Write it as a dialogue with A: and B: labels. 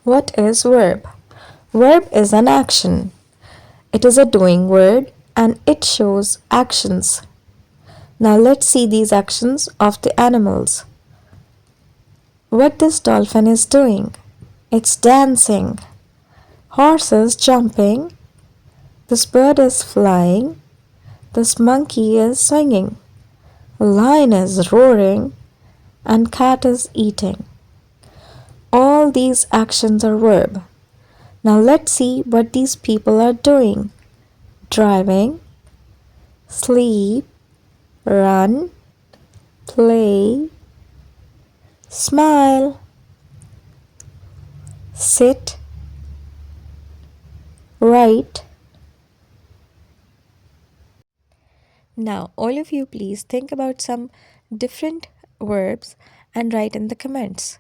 A: What is verb? Verb is an action. It is a doing word and it shows actions. Now let's see these actions of the animals. What this dolphin is doing? It's dancing. Horse is jumping. This bird is flying. This monkey is singing. Lion is roaring and cat is eating. All these actions are verb. Now let's see what these people are doing. Driving, sleep, run, play, smile, sit, write. Now, all of you please think about some different verbs and write in the comments.